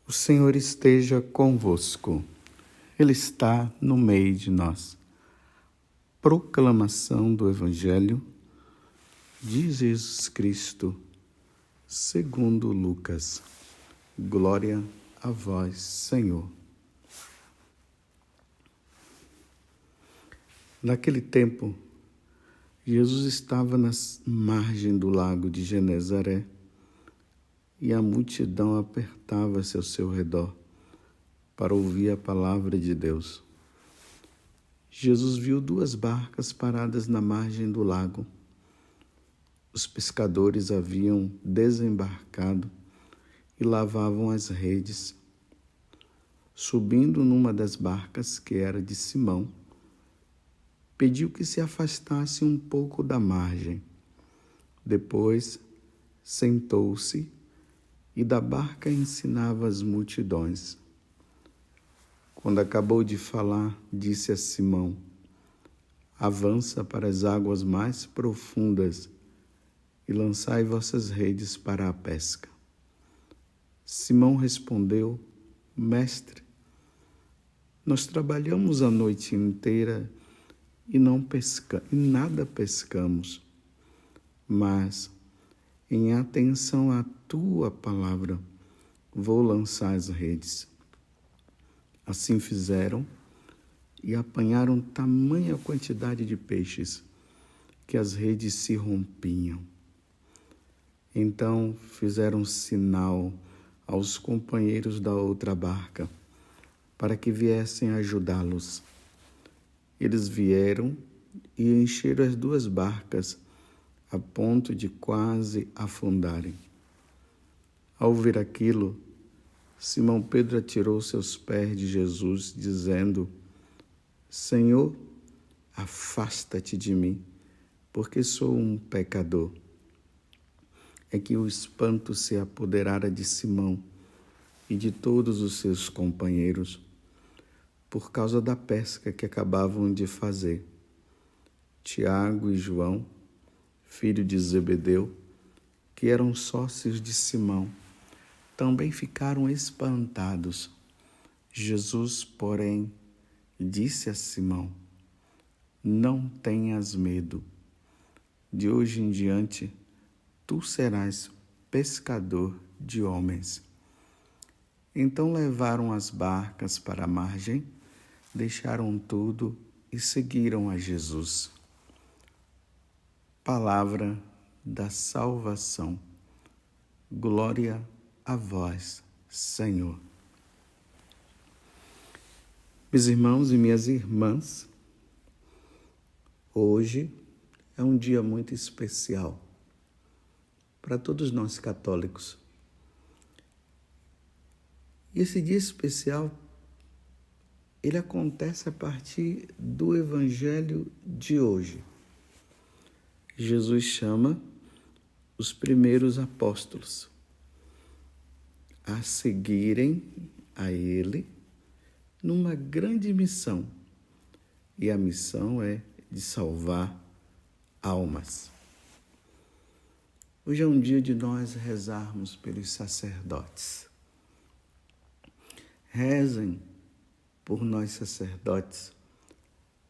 O Senhor esteja convosco. Ele está no meio de nós. Proclamação do Evangelho de Jesus Cristo, segundo Lucas. Glória a vós, Senhor. Naquele tempo, Jesus estava na margem do lago de Genezaré e a multidão apertava-se ao seu redor para ouvir a palavra de Deus. Jesus viu 2 barcas paradas na margem do lago. Os pescadores haviam desembarcado e lavavam as redes. Subindo numa das barcas, que era de Simão, pediu que se afastasse um pouco da margem. Depois, sentou-se e da barca ensinava as multidões. Quando acabou de falar, disse a Simão: avança para as águas mais profundas e lançai vossas redes para a pesca. Simão respondeu: Mestre, nós trabalhamos a noite inteira e nada pescamos, mas em atenção à tua palavra vou lançar as redes. Assim fizeram e apanharam tamanha quantidade de peixes que as redes se rompiam. Então fizeram sinal aos companheiros da outra barca para que viessem ajudá-los. Eles vieram e encheram as 2 barcas a ponto de quase afundarem. Ao ver aquilo, Simão Pedro atirou-se aos pés de Jesus, dizendo: Senhor, afasta-te de mim, porque sou um pecador. É que o espanto se apoderara de Simão e de todos os seus companheiros, por causa da pesca que acabavam de fazer. Tiago e João, filho de Zebedeu, que eram sócios de Simão, também ficaram espantados. Jesus, porém, disse a Simão: não tenhas medo. De hoje em diante, tu serás pescador de homens. Então levaram as barcas para a margem, deixaram tudo e seguiram a Jesus. Palavra da salvação. Glória a vós, Senhor. Meus irmãos e minhas irmãs, hoje é um dia muito especial para todos nós católicos. E esse dia especial, ele acontece a partir do Evangelho de hoje. Jesus chama os primeiros apóstolos a seguirem a Ele numa grande missão. E a missão é de salvar almas. Hoje é um dia de nós rezarmos pelos sacerdotes. Rezem por nós sacerdotes,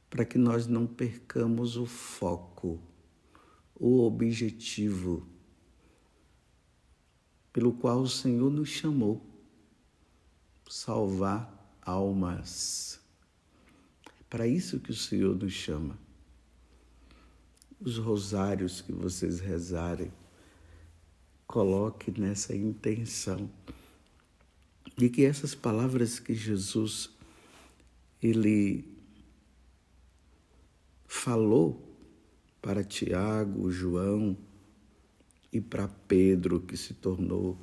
para que nós não percamos o foco, o objetivo pelo qual o Senhor nos chamou: salvar almas. É para isso que o Senhor nos chama. Os rosários que vocês rezarem, coloque nessa intenção de que essas palavras que Jesus ele falou para Tiago, João e para Pedro, que se tornou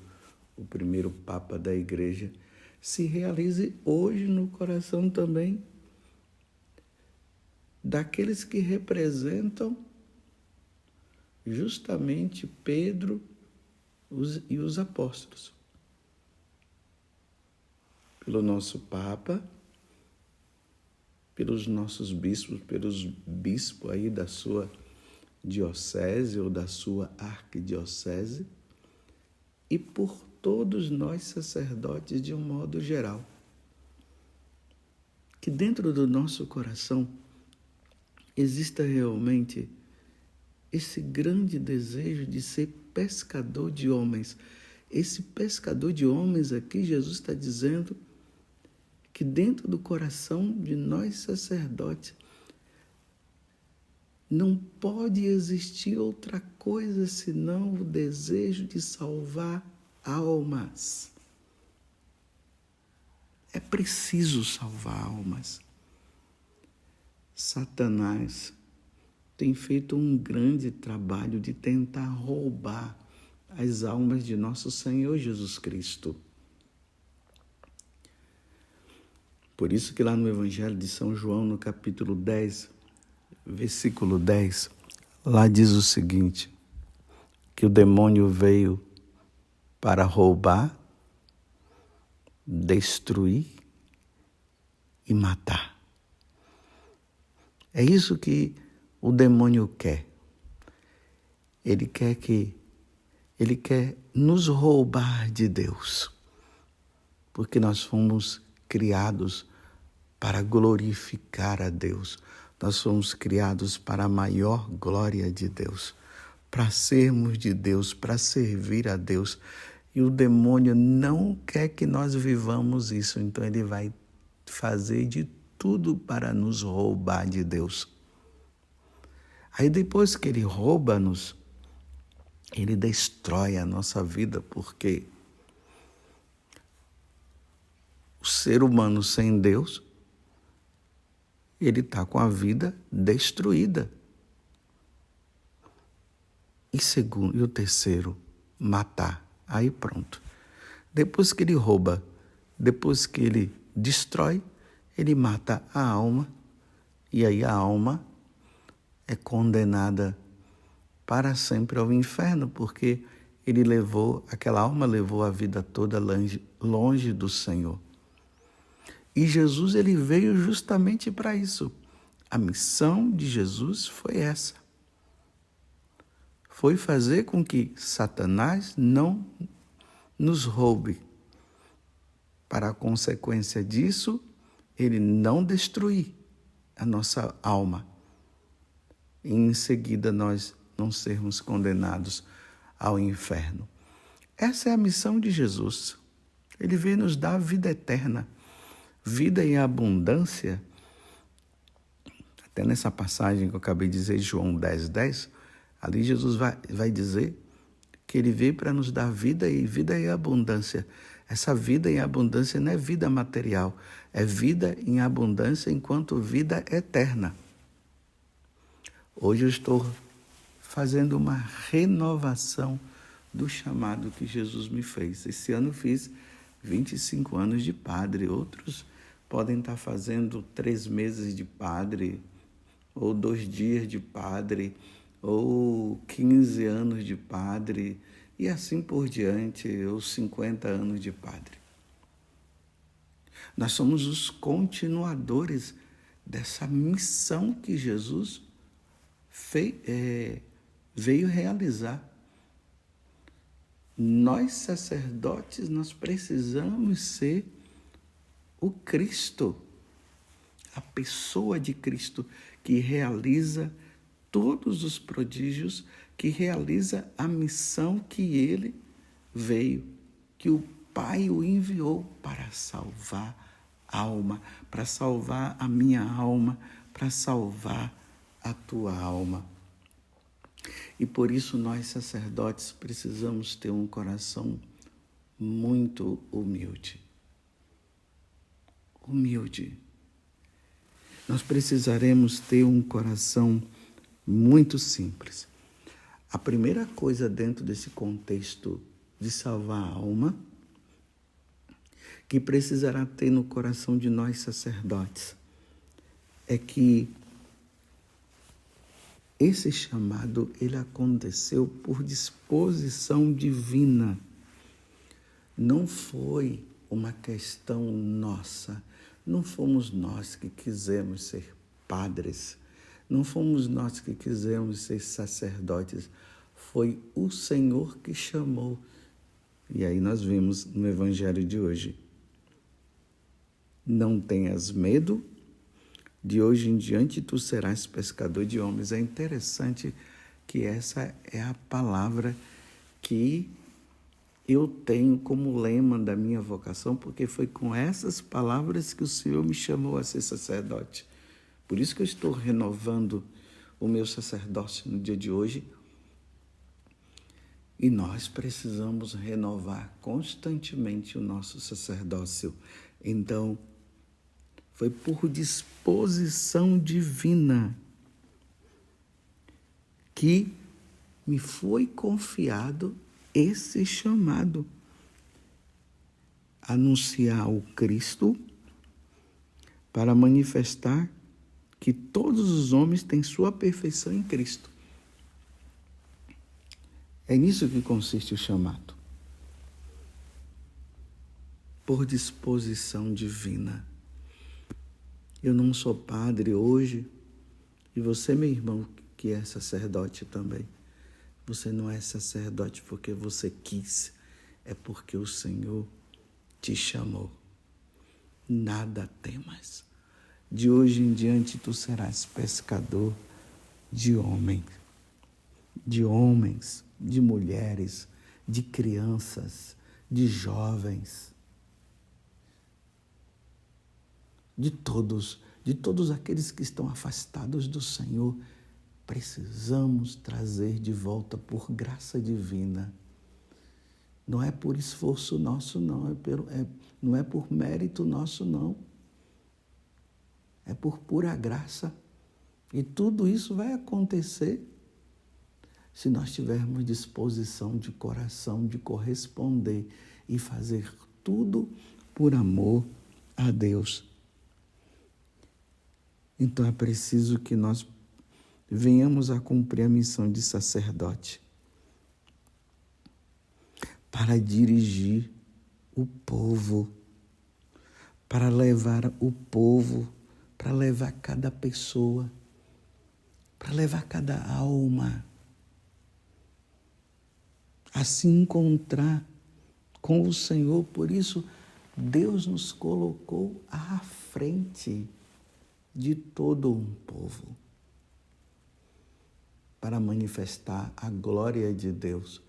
o primeiro Papa da Igreja, se realize hoje no coração também daqueles que representam justamente Pedro e os apóstolos. Pelo nosso Papa, pelos nossos bispos, pelos bispos aí da sua diocese ou da sua arquidiocese, e por todos nós sacerdotes de um modo geral. Que dentro do nosso coração exista realmente esse grande desejo de ser pescador de homens. Esse pescador de homens aqui, Jesus está dizendo que dentro do coração de nós sacerdotes não pode existir outra coisa senão o desejo de salvar almas. É preciso salvar almas. Satanás tem feito um grande trabalho de tentar roubar as almas de nosso Senhor Jesus Cristo. Por isso que lá no Evangelho de São João, no capítulo 10, versículo 10, lá diz o seguinte, que o demônio veio para roubar, destruir e matar. É isso que o demônio quer. Ele quer nos roubar de Deus, porque nós fomos criados para glorificar a Deus. Nós fomos criados para a maior glória de Deus, para sermos de Deus, para servir a Deus. E o demônio não quer que nós vivamos isso, então ele vai fazer de tudo para nos roubar de Deus. Aí depois que ele rouba-nos, ele destrói a nossa vida, porque o ser humano sem Deus, ele está com a vida destruída. E o terceiro, matar. Aí pronto. Depois que ele rouba, depois que ele destrói, ele mata a alma. E aí a alma é condenada para sempre ao inferno, porque aquela alma levou a vida toda longe do Senhor. E Jesus, ele veio justamente para isso. A missão de Jesus foi essa. Foi fazer com que Satanás não nos roube. Para a consequência disso, ele não destruir a nossa alma. E em seguida nós não sermos condenados ao inferno. Essa é a missão de Jesus. Ele veio nos dar vida eterna. Vida em abundância, até nessa passagem que eu acabei de dizer, João 10:10, ali Jesus vai dizer que ele veio para nos dar vida e vida em abundância. Essa vida em abundância não é vida material, é vida em abundância enquanto vida eterna. Hoje eu estou fazendo uma renovação do chamado que Jesus me fez. Esse ano fiz 25 anos de padre, outros podem estar fazendo 3 meses de padre, ou 2 dias de padre, ou 15 anos de padre, e assim por diante, ou 50 anos de padre. Nós somos os continuadores dessa missão que Jesus veio realizar. Nós, sacerdotes, nós precisamos ser o Cristo, a pessoa de Cristo que realiza todos os prodígios, que realiza a missão que ele veio, que o Pai o enviou para salvar a alma, para salvar a minha alma, para salvar a tua alma. E por isso nós, sacerdotes, precisamos ter um coração muito humilde. Humilde. Nós precisaremos ter um coração muito simples. A primeira coisa dentro desse contexto de salvar a alma, que precisará ter no coração de nós, sacerdotes, é que esse chamado, ele aconteceu por disposição divina. Não foi uma questão nossa. Não fomos nós que quisemos ser padres. Não fomos nós que quisemos ser sacerdotes. Foi o Senhor que chamou. E aí nós vimos no evangelho de hoje: não tenhas medo, de hoje em diante tu serás pescador de homens. É interessante que essa é a palavra que eu tenho como lema da minha vocação, porque foi com essas palavras que o Senhor me chamou a ser sacerdote. Por isso que eu estou renovando o meu sacerdócio no dia de hoje. E nós precisamos renovar constantemente o nosso sacerdócio. Então, foi por disposição divina que me foi confiado esse chamado: anunciar o Cristo para manifestar que todos os homens têm sua perfeição em Cristo. É nisso que consiste o chamado. Por disposição divina. Eu não sou padre hoje, e você, meu irmão, que é sacerdote também, você não é sacerdote porque você quis, é porque o Senhor te chamou. Nada temas. De hoje em diante tu serás pescador de homens, de mulheres, de crianças, de jovens, de todos aqueles que estão afastados do Senhor. Precisamos trazer de volta por graça divina. Não é por esforço nosso, não. Não é por mérito nosso, não. É por pura graça. E tudo isso vai acontecer se nós tivermos disposição de coração de corresponder e fazer tudo por amor a Deus. Então é preciso que nós venhamos a cumprir a missão de sacerdote para dirigir o povo, para levar o povo, para levar cada pessoa, para levar cada alma a se encontrar com o Senhor. Por isso, Deus nos colocou à frente de todo um povo, para manifestar a glória de Deus,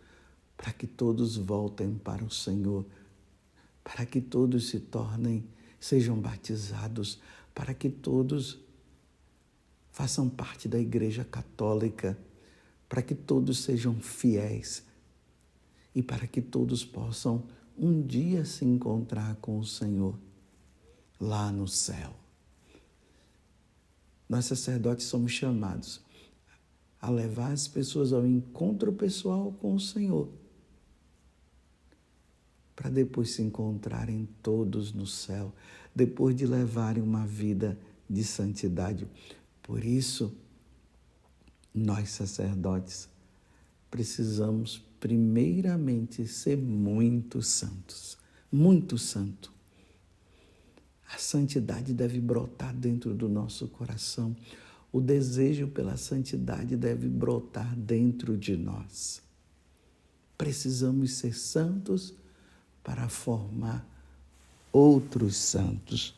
para que todos voltem para o Senhor, para que todos sejam batizados, para que todos façam parte da Igreja Católica, para que todos sejam fiéis e para que todos possam um dia se encontrar com o Senhor lá no céu. Nós sacerdotes somos chamados a levar as pessoas ao encontro pessoal com o Senhor, para depois se encontrarem todos no céu, depois de levarem uma vida de santidade. Por isso, nós sacerdotes precisamos primeiramente ser muito santos, muito santo. A santidade deve brotar dentro do nosso coração. O desejo pela santidade deve brotar dentro de nós. Precisamos ser santos para formar outros santos.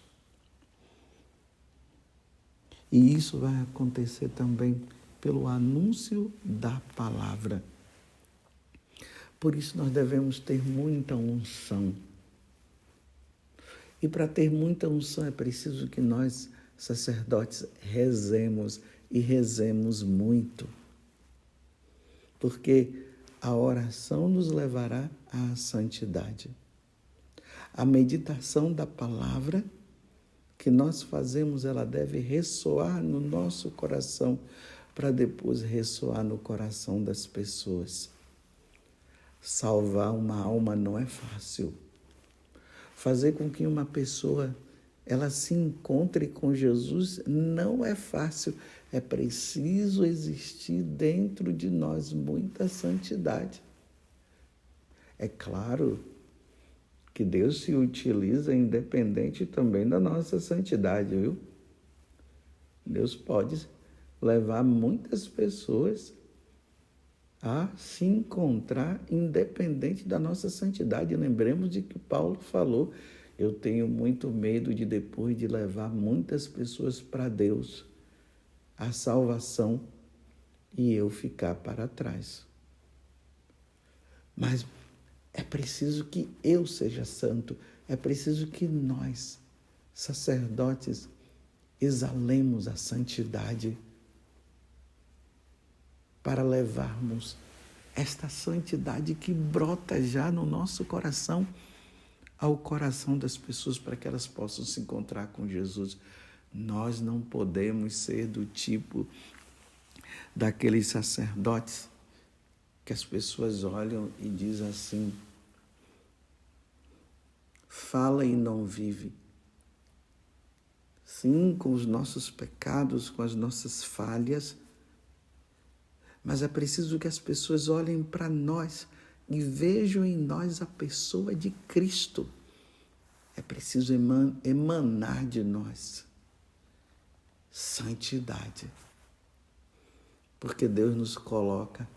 E isso vai acontecer também pelo anúncio da palavra. Por isso nós devemos ter muita unção. E para ter muita unção é preciso que nós, sacerdotes, rezemos e rezemos muito. Porque a oração nos levará à santidade. A meditação da palavra que nós fazemos, ela deve ressoar no nosso coração, para depois ressoar no coração das pessoas. Salvar uma alma não é fácil. Fazer com que uma pessoa ela se encontre com Jesus não é fácil. É preciso existir dentro de nós muita santidade. É claro que Deus se utiliza independente também da nossa santidade, viu? Deus pode levar muitas pessoas a se encontrar independente da nossa santidade. Lembremos de que Paulo falou: eu tenho muito medo de, depois de levar muitas pessoas para Deus, a salvação, e eu ficar para trás. Mas é preciso que eu seja santo, é preciso que nós, sacerdotes, exalemos a santidade para levarmos esta santidade que brota já no nosso coração ao coração das pessoas, para que elas possam se encontrar com Jesus. Nós não podemos ser do tipo daqueles sacerdotes que as pessoas olham e dizem assim: fala e não vive. Sim, com os nossos pecados, com as nossas falhas, mas é preciso que as pessoas olhem para nós e vejam em nós a pessoa de Cristo. É preciso emanar de nós santidade, porque Deus nos coloca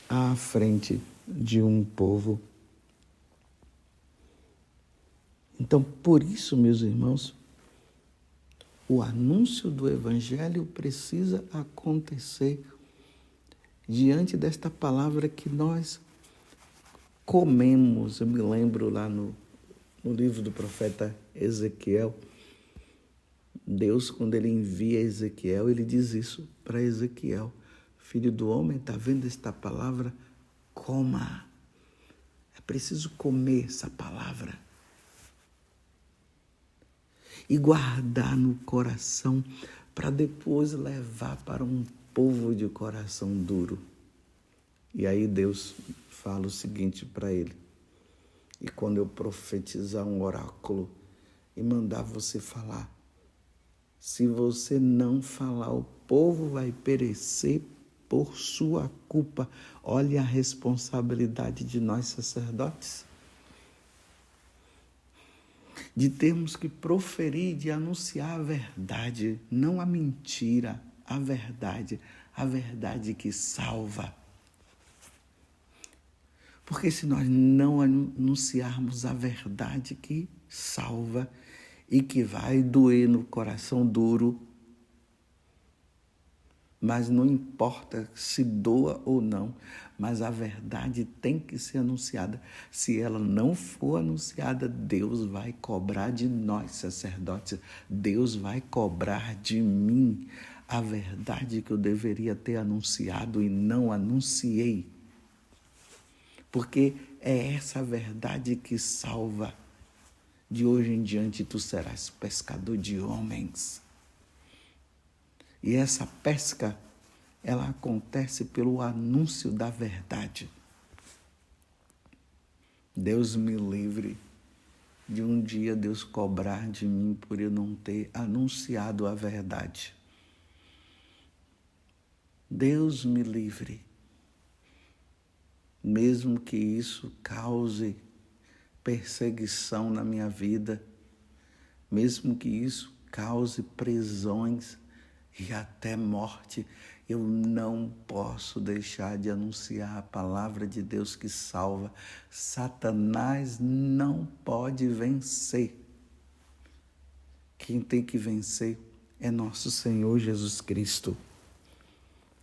à frente de um povo. Então, por isso, meus irmãos, o anúncio do Evangelho precisa acontecer diante desta palavra que nós comemos. Eu me lembro lá no livro do profeta Ezequiel, Deus, quando ele envia Ezequiel, ele diz isso para Ezequiel: filho do homem, está vendo esta palavra? Coma. É preciso comer essa palavra e guardar no coração, para depois levar para um povo de coração duro. E aí Deus fala o seguinte para ele: e quando eu profetizar um oráculo e mandar você falar, se você não falar, o povo vai perecer por sua culpa. Olha a responsabilidade de nós sacerdotes, de termos que proferir, de anunciar a verdade, não a mentira, a verdade que salva. Porque se nós não anunciarmos a verdade que salva e que vai doer no coração duro, mas não importa se doa ou não, mas a verdade tem que ser anunciada. Se ela não for anunciada, Deus vai cobrar de nós, sacerdotes. Deus vai cobrar de mim a verdade que eu deveria ter anunciado e não anunciei. Porque é essa verdade que salva. De hoje em diante tu serás pescador de homens. E essa pesca, ela acontece pelo anúncio da verdade. Deus me livre de um dia Deus cobrar de mim por eu não ter anunciado a verdade. Deus me livre. Mesmo que isso cause perseguição na minha vida, mesmo que isso cause prisões e até morte, eu não posso deixar de anunciar a palavra de Deus que salva. Satanás não pode vencer. Quem tem que vencer é nosso Senhor Jesus Cristo.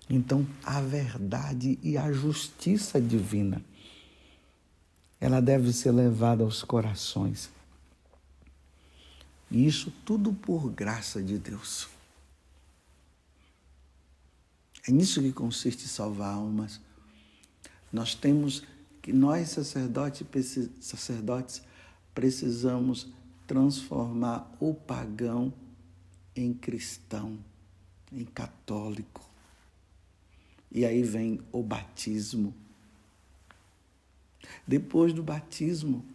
Então, a verdade e a justiça divina, ela deve ser levada aos corações. E isso tudo por graça de Deus. É nisso que consiste salvar almas. Nós sacerdotes, precisamos transformar o pagão em cristão, em católico. E aí vem o batismo. Depois do batismo,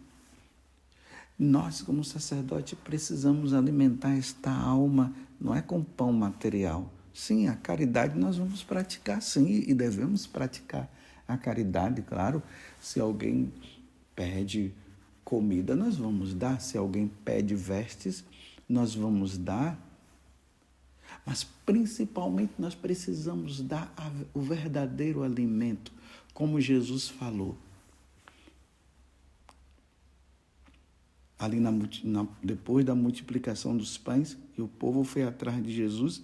nós, como sacerdote, precisamos alimentar esta alma, não é com pão material. Sim, a caridade nós vamos praticar, sim, e devemos praticar a caridade, claro. Se alguém pede comida, nós vamos dar. Se alguém pede vestes, nós vamos dar. Mas, principalmente, nós precisamos dar o verdadeiro alimento, como Jesus falou. Ali depois da multiplicação dos pães, e o povo foi atrás de Jesus.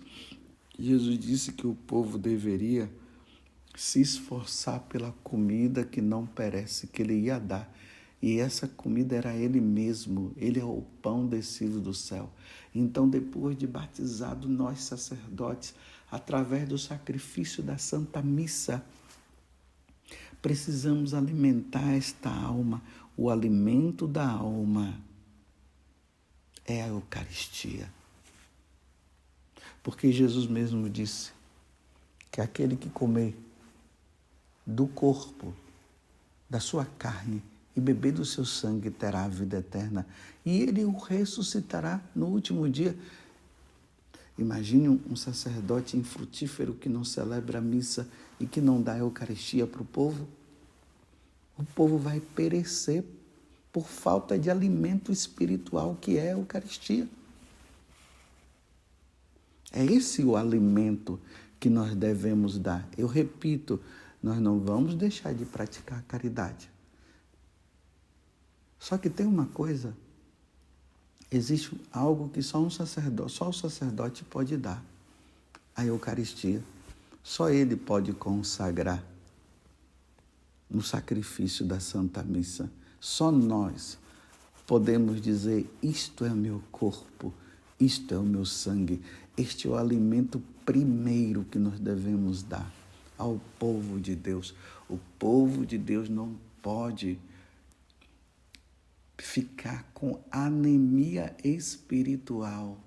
Jesus disse que o povo deveria se esforçar pela comida que não perece, que ele ia dar. E essa comida era ele mesmo, ele é o pão descido do céu. Então, depois de batizado, nós sacerdotes, através do sacrifício da Santa Missa, precisamos alimentar esta alma. O alimento da alma é a Eucaristia. Porque Jesus mesmo disse que aquele que comer do corpo, da sua carne e beber do seu sangue terá a vida eterna. E ele o ressuscitará no último dia. Imagine um sacerdote infrutífero que não celebra a missa e que não dá a Eucaristia para o povo. O povo vai perecer por falta de alimento espiritual que é a Eucaristia. É esse o alimento que nós devemos dar. Eu repito, nós não vamos deixar de praticar a caridade. Só que tem uma coisa, existe algo que só o sacerdote pode dar, a Eucaristia. Só ele pode consagrar no sacrifício da Santa Missa. Só nós podemos dizer, isto é o meu corpo, isto é o meu sangue. Este é o alimento primeiro que nós devemos dar ao povo de Deus. O povo de Deus não pode ficar com anemia espiritual.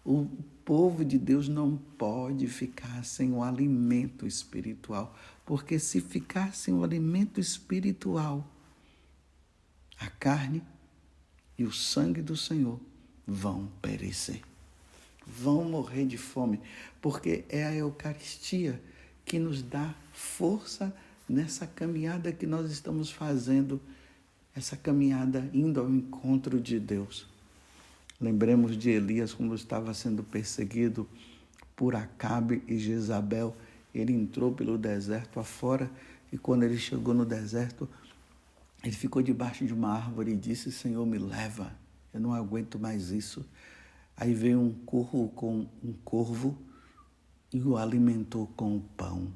O povo de Deus não pode ficar sem o alimento espiritual, porque se ficar sem o alimento espiritual, a carne e o sangue do Senhor vão perecer, vão morrer de fome, porque é a Eucaristia que nos dá força nessa caminhada que nós estamos fazendo, essa caminhada indo ao encontro de Deus. Lembremos de Elias quando estava sendo perseguido por Acabe e Jezabel. Ele entrou pelo deserto afora e quando ele chegou no deserto, ele ficou debaixo de uma árvore e disse, Senhor, me leva, eu não aguento mais isso. Aí veio um corvo e o alimentou com o pão.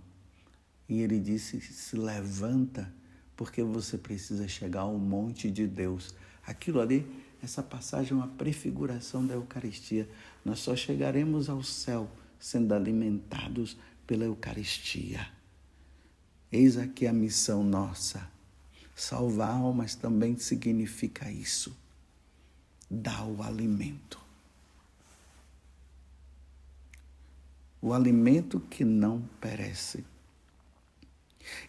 E ele disse, se levanta, porque você precisa chegar ao monte de Deus. Aquilo ali, essa passagem é uma prefiguração da Eucaristia. Nós só chegaremos ao céu sendo alimentados pela Eucaristia. Eis aqui a missão nossa. Salvar almas também significa isso. Dar o alimento. O alimento que não perece.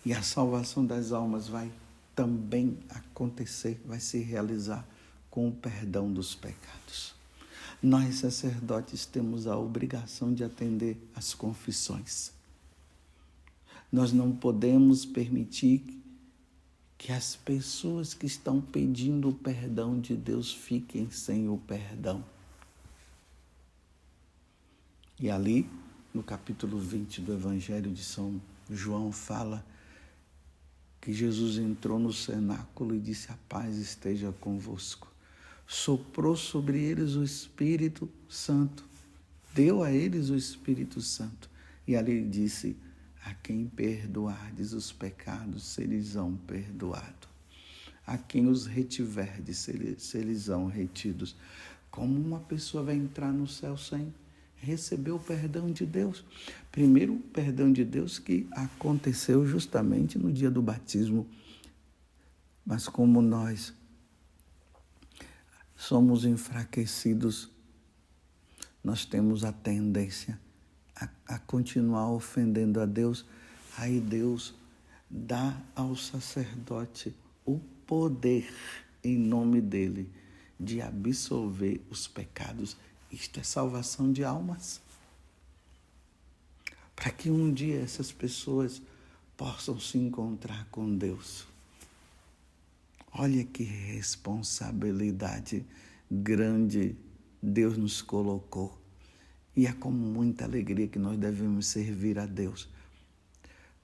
E a salvação das almas vai também acontecer, vai se realizar com o perdão dos pecados. Nós, sacerdotes, temos a obrigação de atender às confissões. Nós não podemos permitir que as pessoas que estão pedindo o perdão de Deus fiquem sem o perdão. E ali, no capítulo 20 do Evangelho de São João, fala que Jesus entrou no cenáculo e disse, a paz esteja convosco. Soprou sobre eles o Espírito Santo, deu a eles o Espírito Santo. E ali disse, a quem perdoardes os pecados, serão perdoados. A quem os retiverdes, serão retidos. Como uma pessoa vai entrar no céu sem receber o perdão de Deus? Primeiro, o perdão de Deus que aconteceu justamente no dia do batismo. Mas como nós somos enfraquecidos, nós temos a tendência a continuar ofendendo a Deus. Aí Deus dá ao sacerdote o poder, em nome dele, de absolver os pecados. Isto é salvação de almas. Para que um dia essas pessoas possam se encontrar com Deus. Olha que responsabilidade grande Deus nos colocou. E é com muita alegria que nós devemos servir a Deus.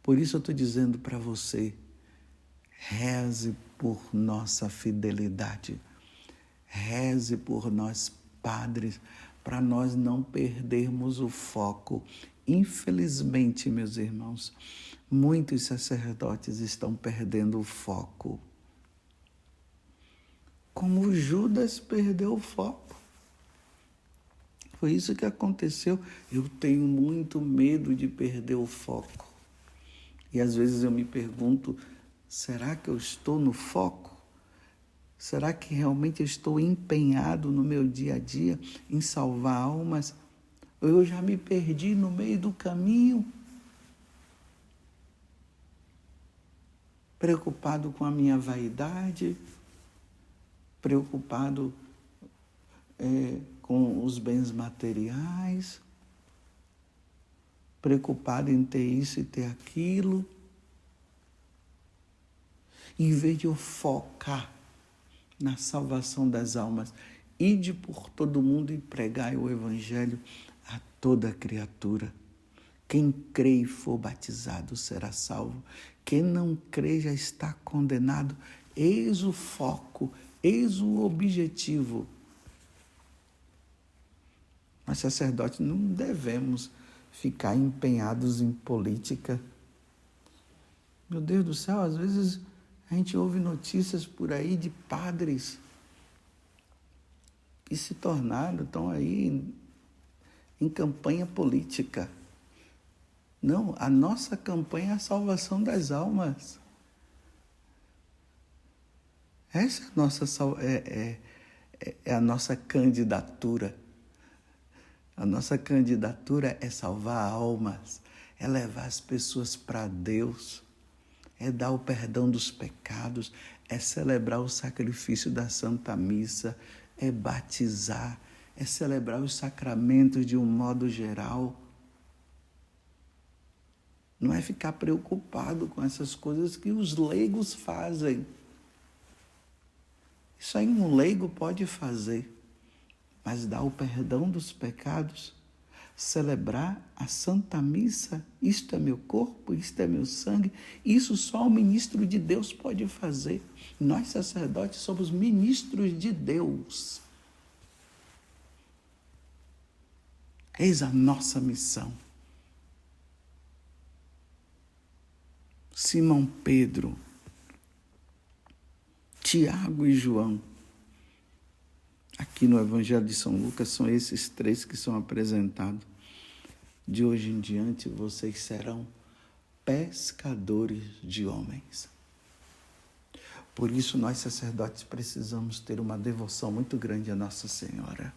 Por isso eu estou dizendo para você, reze por nossa fidelidade. Reze por nós, padres, para nós não perdermos o foco. Infelizmente, meus irmãos, muitos sacerdotes estão perdendo o foco. Como Judas perdeu o foco. Foi isso que aconteceu. Eu tenho muito medo de perder o foco. E às vezes eu me pergunto, será que eu estou no foco? Será que realmente eu estou empenhado no meu dia a dia em salvar almas? Ou eu já me perdi no meio do caminho? Preocupado com a minha vaidade? Preocupado com os bens materiais? Preocupado em ter isso e ter aquilo? Em vez de eu focar na salvação das almas, ide por todo mundo e pregai o Evangelho a toda criatura. Quem crê e for batizado será salvo. Quem não crê já está condenado. Eis o foco, eis o objetivo. Nós, sacerdotes, não devemos ficar empenhados em política. Meu Deus do céu, às vezes a gente ouve notícias por aí de padres que se tornaram, estão aí em campanha política. Não, a nossa campanha é a salvação das almas. Essa é a nossa candidatura. A nossa candidatura é salvar almas, é levar as pessoas para Deus, é dar o perdão dos pecados, é celebrar o sacrifício da Santa Missa, é batizar, é celebrar os sacramentos de um modo geral. Não é ficar preocupado com essas coisas que os leigos fazem. Isso aí um leigo pode fazer, mas dar o perdão dos pecados, celebrar a Santa Missa, isto é meu corpo, isto é meu sangue, isso só o ministro de Deus pode fazer. Nós, sacerdotes, somos ministros de Deus. Eis a nossa missão. Simão Pedro, Tiago e João. Aqui no Evangelho de São Lucas são esses três que são apresentados. De hoje em diante vocês serão pescadores de homens. Por isso nós, sacerdotes, precisamos ter uma devoção muito grande à Nossa Senhora.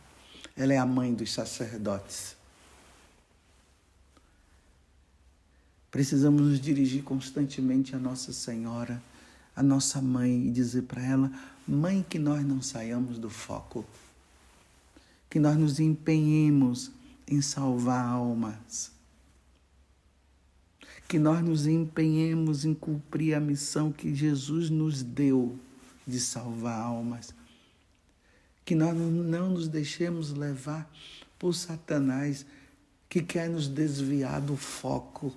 Ela é a mãe dos sacerdotes. Precisamos nos dirigir constantemente à Nossa Senhora, a nossa mãe, e dizer para ela: mãe, que nós não saiamos do foco, que nós nos empenhemos em salvar almas, que nós nos empenhemos em cumprir a missão que Jesus nos deu de salvar almas, que nós não nos deixemos levar por Satanás, que quer nos desviar do foco,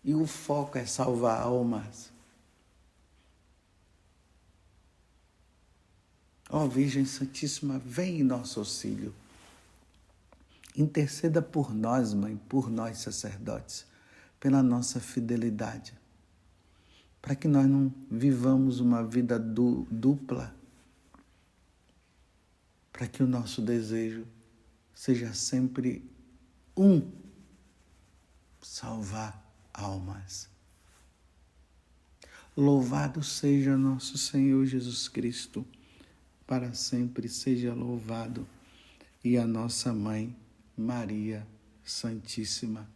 e o foco é salvar almas. Ó Virgem Santíssima, vem em nosso auxílio. Interceda por nós, Mãe, por nós, sacerdotes, pela nossa fidelidade, para que nós não vivamos uma vida dupla, para que o nosso desejo seja sempre salvar almas. Louvado seja nosso Senhor Jesus Cristo, para sempre seja louvado, e a nossa Mãe, Maria Santíssima.